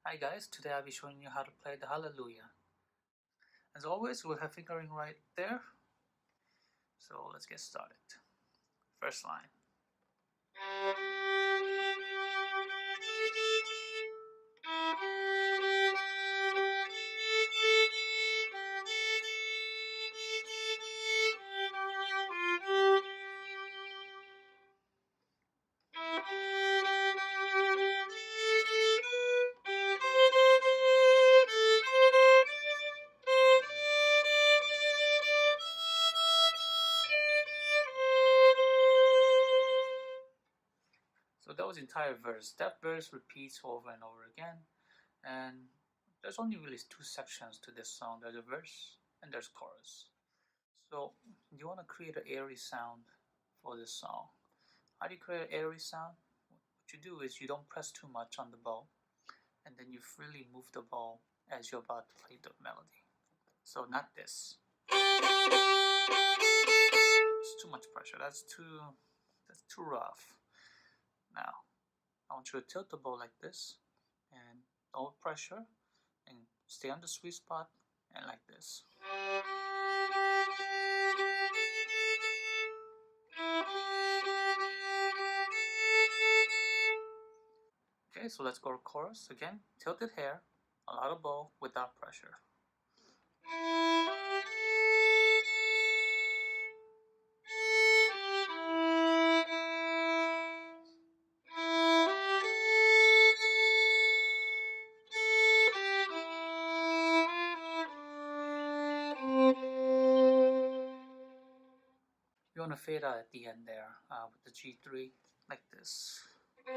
Hi guys, today I'll be showing you how to play the Hallelujah. As always, we'll have fingering right there. So let's get started. First line. So that was the entire verse. That verse repeats over and over again. And there's only really two sections to this song. There's a verse and there's chorus. So you want to create an eerie sound for this song. How do you create an eerie sound? What you do is you don't press too much on the bow, and then you freely move the bow as you're about to play the melody. So not this. It's too much pressure. That's too rough. Now I want you to tilt the bow like this, and no pressure, and stay on the sweet spot, and like this. Okay, so let's go to chorus again. Tilted hair, a lot of bow without pressure. You want to fade out at the end there with the G3 like this. And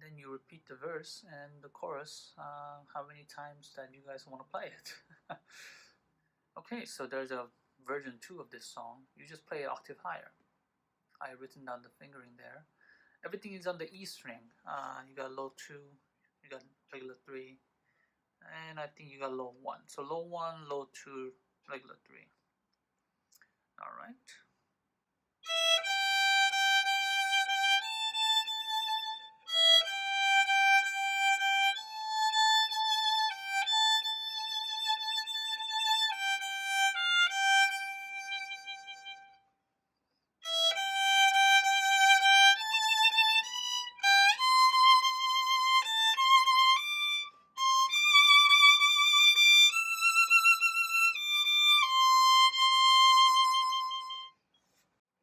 then you repeat the verse and the chorus how many times that you guys want to play it. Okay, so there's a version 2 of this song. You just play an octave higher. I have written down the fingering there. Everything is on the E string. You got low 2, you got regular 3, and I think you got low 1. So low 1, low 2, regular 3. Alright.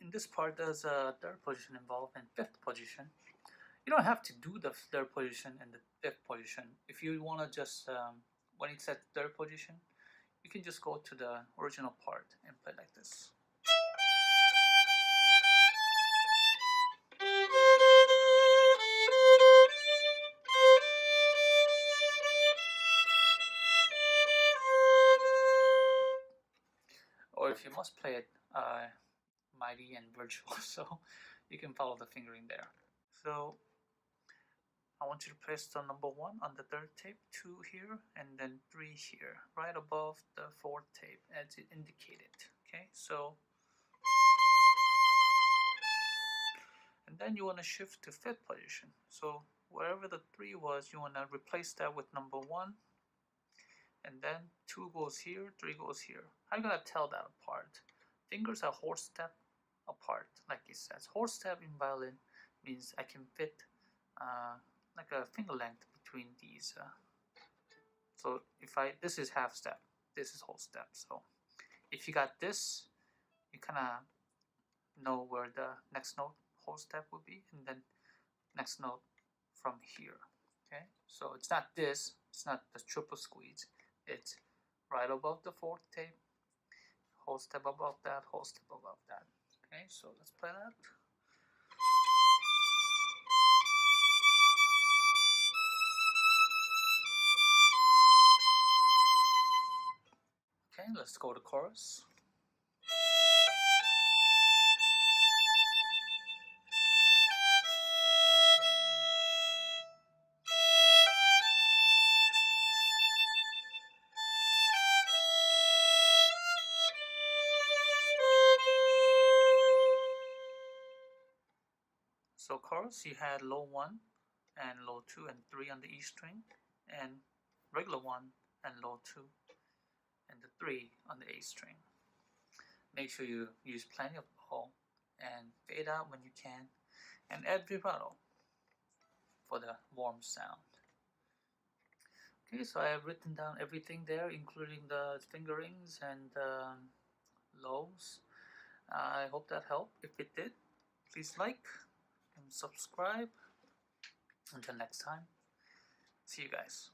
In this part, there's a third position involved and fifth position. You don't have to do the third position and the fifth position. If you want to just, when it's at third position, you can just go to the original part and play like this. Or if you must play it mighty and virtuoso, you can follow the fingering there. So I want you to press the number 1 on the third tape, 2 here, and then 3 here, right above the fourth tape as it indicated. Okay, so and then you want to shift to fifth position. So wherever the 3 was, you want to replace that with number 1, and then 2 goes here, 3 goes here. How are you going to tell that apart? Fingers are whole step apart, like it says. Whole step in violin means I can fit like a finger length between these. So if this is half step, this is whole step. So if you got this, you kind of know where the next note whole step would be, and then next note from here. Okay, so it's not this, it's not the triple squeeze, it's right above the fourth tape, whole step above that, whole step above that. Okay, so let's play that. Okay, let's go to chorus. So chorus, you had low 1, and low 2 and 3 on the E string, and regular 1 and low 2 and the 3 on the A string. Make sure you use plenty of bow and fade out when you can, and add vibrato for the warm sound. Okay, so I have written down everything there, including the fingerings and lows. I hope that helped. If it did, please like and subscribe. Until next time, see you guys.